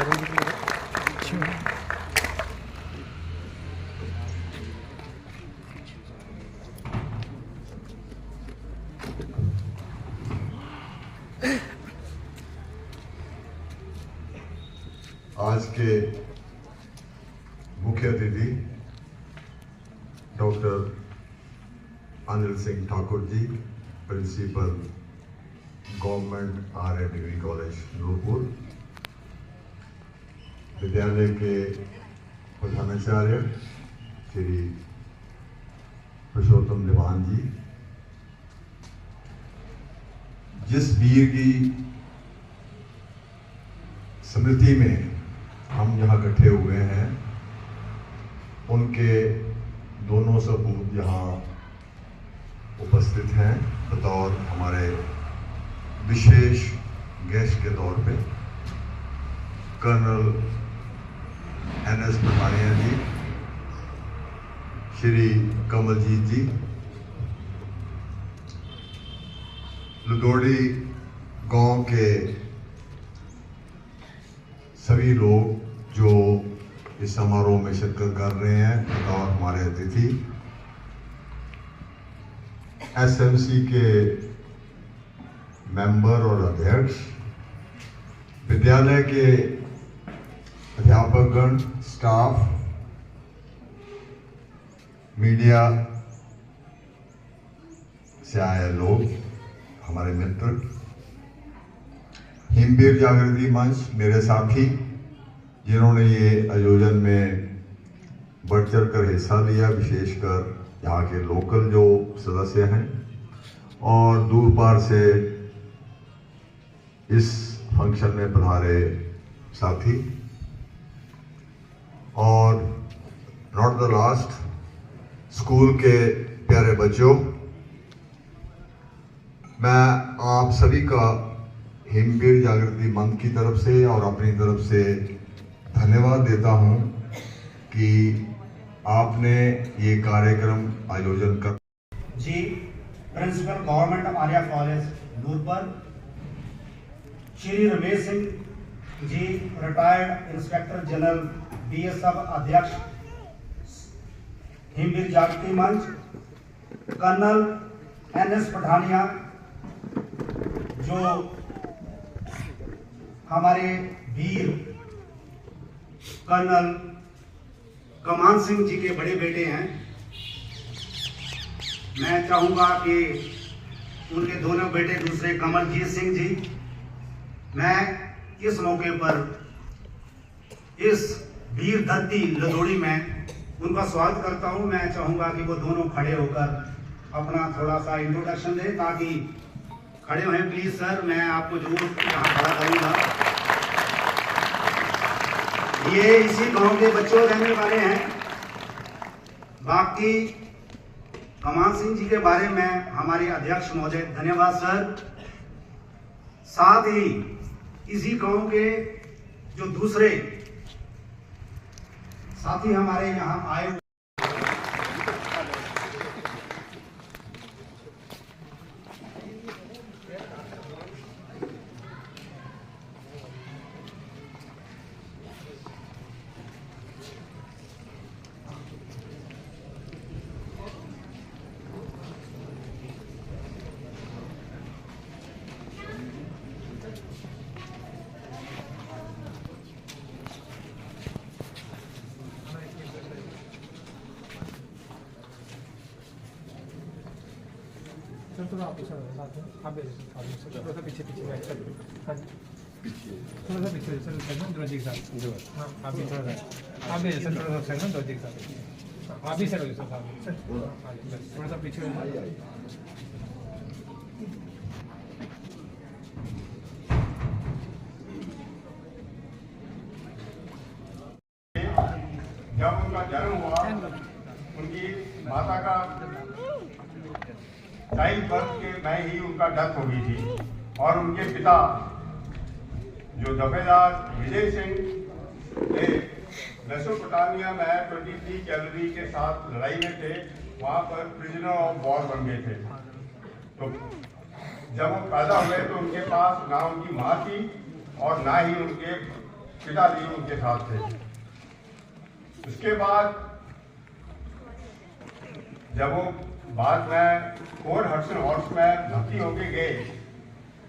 आज के मुख्य अतिथि doctor Anil Singh Thakur ji, principal government आर्य डिग्री कॉलेज नूरपुर, विद्यालय के प्रधानाचार्य श्री पुरुषोत्तम दीवान जी, जिस वीर की स्मृति में हम यहाँ इकट्ठे हुए हैं, उनके दोनों सपूत यहाँ उपस्थित हैं बतौर हमारे विशेष गेस्ट के तौर पे। कर्नल NS पठानिया जी, श्री कमलजीत जी, लुदोड़ी गांव के सभी लोग जो इस समारोह में शिरकत कर रहे हैं और हमारे अतिथि, SMC के मेंबर और अध्यक्ष, विद्यालय के अध्यापकगण, स्टाफ, मीडिया से आए लोग, हमारे मित्र, हिमवीर जागृति मंच, मेरे साथी जिन्होंने ये आयोजन में बढ़ चढ़ कर हिस्सा लिया, विशेषकर यहाँ के लोकल जो सदस्य हैं और दूर पार से इस फंक्शन में पधारे साथी, और नॉट द लास्ट स्कूल के प्यारे बच्चों, मैं आप सभी का हिमवीर जागृति मंच की तरफ से और अपनी तरफ से धन्यवाद देता हूं कि आपने ये कार्यक्रम आयोजन कर जी। Principal government Arya college Nurpur Shri Ramesh Singh ji, retired inspector general BSF अध्यक्ष हिमवीर जागृति मंच, कर्नल NS पठानिया जो हमारे वीर कर्नल कमान सिंह जी के बड़े बेटे हैं। मैं चाहूंगा कि उनके दोनों बेटे दूसरे कमलजीत सिंह जी, मैं इस मौके पर इस वीर धरती लदोड़ी में उनका स्वागत करता हूं। मैं चाहूंगा कि वो दोनों खड़े होकर अपना थोड़ा सा इंट्रोडक्शन दें, ताकि खड़े हैं प्लीज सर, मैं आपको जरूर यहाँ खड़ा करूंगा। ये इसी गांव के बच्चों रहने वाले हैं। बाकी कमान सिंह जी के बारे में हमारे अध्यक्ष महोदय, धन्यवाद सर। साथ ही इसी गांव के जो दूसरे साथी हमारे यहाँ आए, थोड़ा आप पीछे थोड़ा सा पीछे पीछे हाँ जी, थोड़ा सा पीछे सर, दोनों एक साथ। हाँ, आप भी थोड़ा सा, आप भी सर थोड़ा सा दोनों एक साथ। आप भी सर सर थोड़ा सा पीछे। जब उनका जन्म हुआ, उनकी माता का चाइल्ड बर्थ के में ही उनका डेथ हो गई थी, और उनके पिता जो दफेदार विजय सिंह थे, मेसोपोटामिया में 23 कैलोरी के साथ लड़ाई में थे, वहाँ पर प्रिजनर ऑफ वॉर बन गए थे। तो जब वो पैदा हुए तो उनके पास ना उनकी माँ थी और ना ही उनके पिताजी उनके साथ थे। उसके बाद जब वो बाद में फोर्ट हडसन हॉर्स में भर्ती होके गए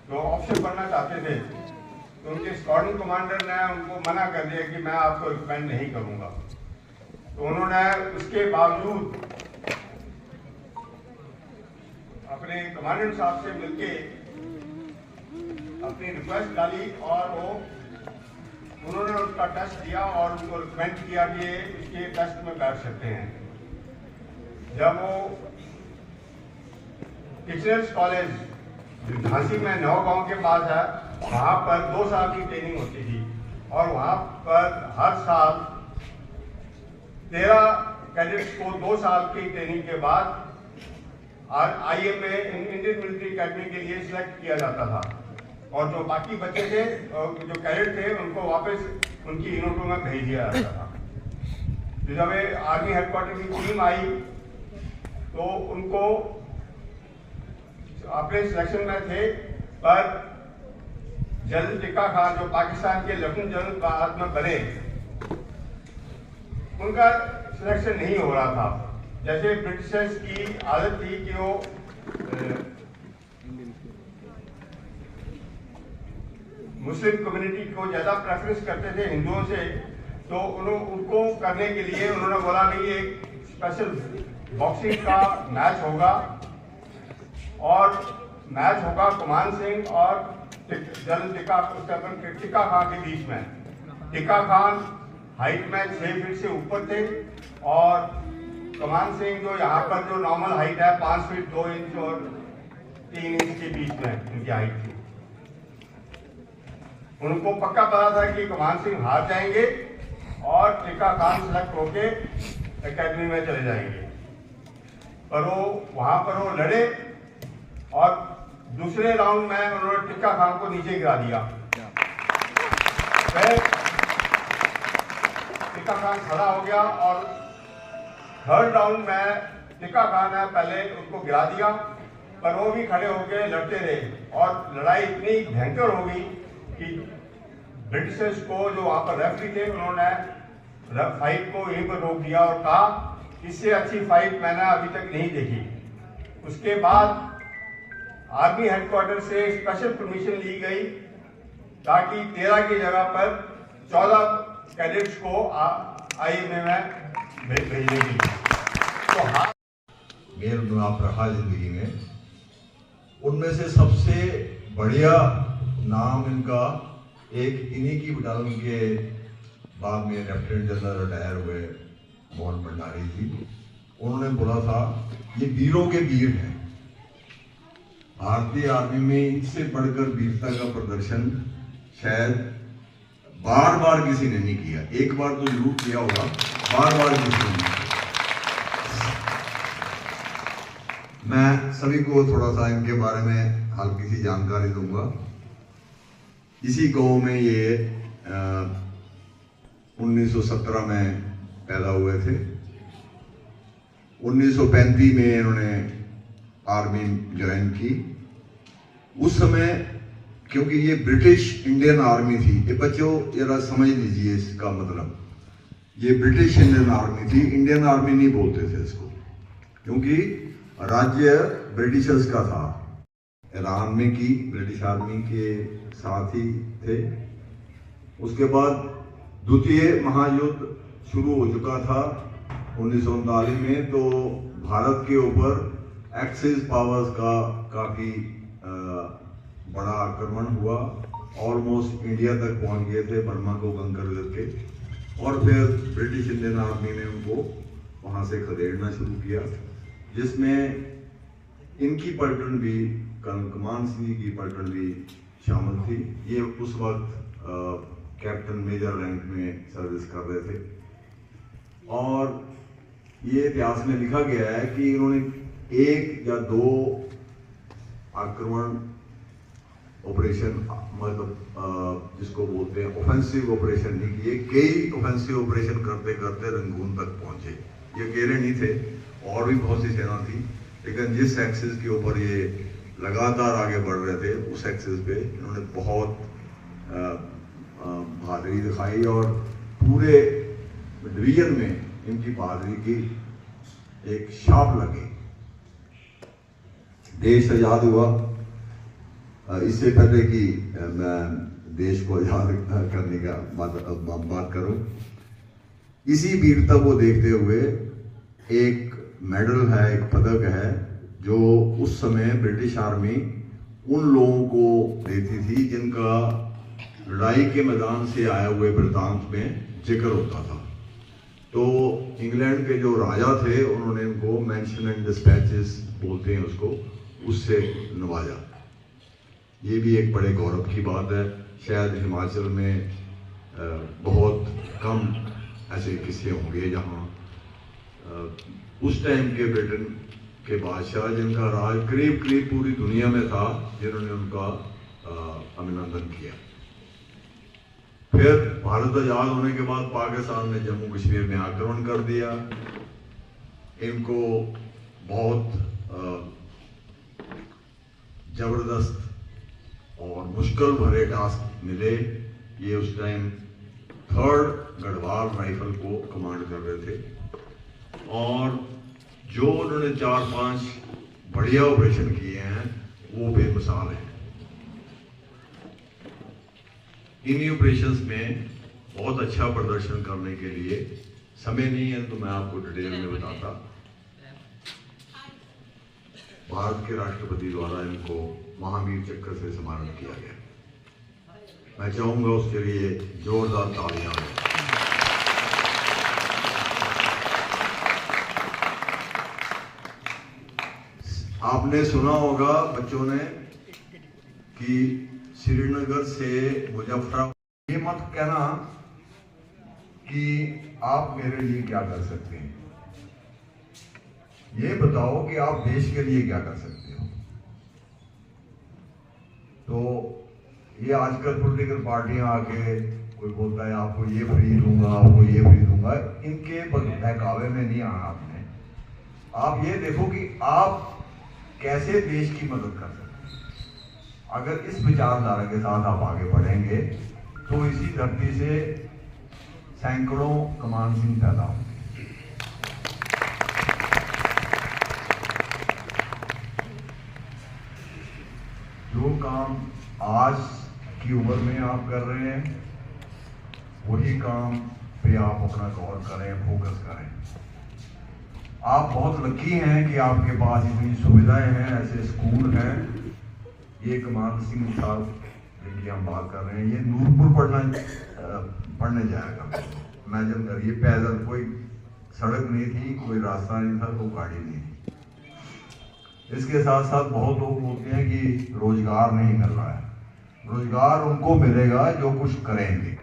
तो ऑफिसर बनना चाहते थे, तो उनके स्क्वाड्रन कमांडर ने उनको मना कर दिया कि मैं आपको रिकमेंड नहीं करूंगा। तो उन्होंने उसके बावजूद अपने कमांडेंट साहब से मिलके अपनी रिक्वेस्ट डाली और उन्होंने उसका टेस्ट दिया और उनको रिकमेंड किया कि इसके टेस्ट में बैठ सकते हैं। जब वो किचनर्स कॉलेज जो झांसी में नौगांव के पास है, वहां पर 2 साल की ट्रेनिंग होती थी और वहां पर हर साल 13 कैडेट्स को 2 साल की ट्रेनिंग के बाद IMA इंडियन मिलिट्री अकेडमी के लिए सिलेक्ट किया जाता था और जो बाकी बच्चे थे जो कैडेट थे उनको वापस उनकी यूनिटों में भेज दिया जाता था। तो जब आर्मी हेडक्वार्टर की टीम आई तो उनको अपने सिलेक्शन में थे, पर जनरल टिक्का खान जो पाकिस्तान के लेफ्टिनेंट जनरल बाद में बने, उनका सिलेक्शन नहीं हो रहा था। जैसे ब्रिटिशर्स की आदत थी कि वो मुस्लिम कम्युनिटी को ज्यादा प्रेफरेंस करते थे हिंदुओं से, तो उनको करने के लिए उन्होंने बोला नहीं, एक स्पेशल बॉक्सिंग का मैच होगा और मैच होगा कमान सिंह और जनरल टिक्का खान के बीच में। टिक्का खान हाइट में 6 फीट से ऊपर थे और कमान सिंह जो यहाँ पर जो नॉर्मल हाइट है 5 फीट 2 इंच और 3 इंच के बीच में उनकी हाइट थी। उनको पक्का पता था कि कमान सिंह हार जाएंगे और टिक्का खान सेलेक्ट होके एकेडमी में चले जाएंगे, पर वहां पर वो लड़े और दूसरे राउंड में उन्होंने टिक्का खान को नीचे गिरा दिया। फिर टिक्का खान खड़ा हो गया और थर्ड राउंड में टिक्का खान ने पहले उनको गिरा दिया, पर वो भी खड़े होकर लड़ते रहे और लड़ाई इतनी भयंकर हो गई कि ब्रिटिशर्स को जो वहां पर रेफरी थे उन्होंने फाइट को यहीं पर रोक दिया और कहा इससे अच्छी फाइट मैंने अभी तक नहीं देखी। उसके बाद आर्मी हेडक्वार्टर से स्पेशल परमिशन ली गई ताकि 13 की जगह पर 14 कैडेट्स को IMA में भेजने की। तो मेरे आप रहा जिंदगी में, उनमें से सबसे बढ़िया नाम इनका एक इन्हीं की बटालियन के बाद में लेफ्टिनेंट जनरल रिटायर हुए मोहन भंडारी जी, उन्होंने बोला था ये वीरों के वीर हैं। भारतीय आर्मी में इनसे बढ़कर वीरता का प्रदर्शन शायद बार बार किसी ने नहीं किया। एक बार तो जरूर किया होगा, बार बार किसी ने नहीं। मैं सभी को थोड़ा सा इनके बारे में हल्की सी जानकारी दूंगा। इसी गांव में ये 1917 में पैदा हुए थे। 1935 में इन्होंने आर्मी ज्वाइन की। उस समय क्योंकि ये ब्रिटिश इंडियन आर्मी थी, ये बच्चों जरा समझ लीजिए इसका मतलब, ये ब्रिटिश इंडियन आर्मी थी, इंडियन आर्मी नहीं बोलते थे इसको, क्योंकि राज्य ब्रिटिशर्स का था। ईरान में की ब्रिटिश आर्मी के साथ ही थे। उसके बाद द्वितीय महायुद्ध शुरू हो चुका था 1939 में, तो भारत के ऊपर एक्सिस पावर्स का काफी बड़ा आक्रमण हुआ। ऑलमोस्ट इंडिया तक पहुंच गए थे बर्मा को कंकर करके, और फिर ब्रिटिश इंडियन आर्मी ने उनको वहां से खदेड़ना शुरू किया, जिसमें इनकी पलटन भी, कमान सिंह की पलटन भी शामिल थी। ये उस वक्त कैप्टन मेजर रैंक में सर्विस कर रहे थे। और ये इतिहास में लिखा गया है कि इन्होंने 1 या 2 आक्रमण ऑपरेशन, मतलब जिसको बोलते हैं ऑफेंसिव ऑपरेशन नहीं किए, कई ऑफेंसिव ऑपरेशन करते करते रंगून तक पहुंचे। ये अकेले नहीं थे, और भी बहुत सी सेना थी, लेकिन जिस एक्सिस के ऊपर ये लगातार आगे बढ़ रहे थे उस एक्सिस पे इन्होंने बहुत बहादुरी दिखाई और पूरे डिवीजन में इनकी बहादुरी की एक छाप लगी। देश आज़ाद हुआ। इससे पहले कि मैं देश को आज़ाद करने का बात करूं, इसी वीरता को देखते हुए एक मेडल है, एक पदक है जो उस समय ब्रिटिश आर्मी उन लोगों को देती थी जिनका लड़ाई के मैदान से आए हुए वृत्तांत में जिक्र होता था। तो इंग्लैंड के जो राजा थे उन्होंने इनको मेंशन एंड डिस्पैचेस बोलते हैं उसको, उससे नवाजा। ये भी एक बड़े गौरव की बात है। शायद हिमाचल में बहुत कम ऐसे किस्से होंगे जहाँ उस टाइम के ब्रिटेन के बादशाह जिनका राज करीब करीब पूरी दुनिया में था, जिन्होंने उनका अभिनंदन किया। फिर भारत आजाद होने के बाद पाकिस्तान ने जम्मू कश्मीर में आक्रमण कर दिया। इनको बहुत जबरदस्त और मुश्किल भरे टास्क मिले। ये उस टाइम 3rd गढ़वाल राइफल को कमांड कर रहे थे और जो उन्होंने 4-5 बढ़िया ऑपरेशन किए हैं वो बेमिसाल हैं। इन ऑपरेशंस में बहुत अच्छा प्रदर्शन करने के लिए समय नहीं है तो मैं आपको डिटेल में बताता। भारत के राष्ट्रपति द्वारा इनको महावीर चक्र से सम्मानित किया गया। मैं चाहूंगा उसके लिए जोरदार तालियां हो। आपने सुना होगा बच्चों ने कि श्रीनगर से मुजफ्फराबाद। ये मत कहना कि आप मेरे लिए क्या कर सकते हैं, ये बताओ कि आप देश के लिए क्या कर सकते हो। तो ये आजकल पॉलिटिकल पार्टियां आके कोई बोलता है आपको ये फ्री दूंगा, आपको ये फ्री दूंगा, इनके बहकावे में नहीं आना आपने। आप ये देखो कि आप कैसे देश की मदद कर सकते हैं। अगर इस विचारधारा के साथ आप आगे बढ़ेंगे तो इसी धरती से सैकड़ों कमान सिंह पैदा होंगे। जो काम आज की उम्र में आप कर रहे हैं वही काम पे आप अपना गौर करें, फोकस करें। आप बहुत लकी हैं कि आपके पास इतनी सुविधाएं हैं, ऐसे स्कूल हैं। ये कमाल सिंह साहब जिनकी हम बात कर रहे हैं, ये नूरपुर पढ़ने जाएगा। इमेजिन करिए, पैदल, कोई सड़क नहीं थी, कोई रास्ता नहीं था, कोई गाड़ी नहीं थी। इसके साथ साथ बहुत लोग बोलते हैं कि रोजगार नहीं मिल रहा है। रोजगार उनको मिलेगा जो कुछ करेंगे।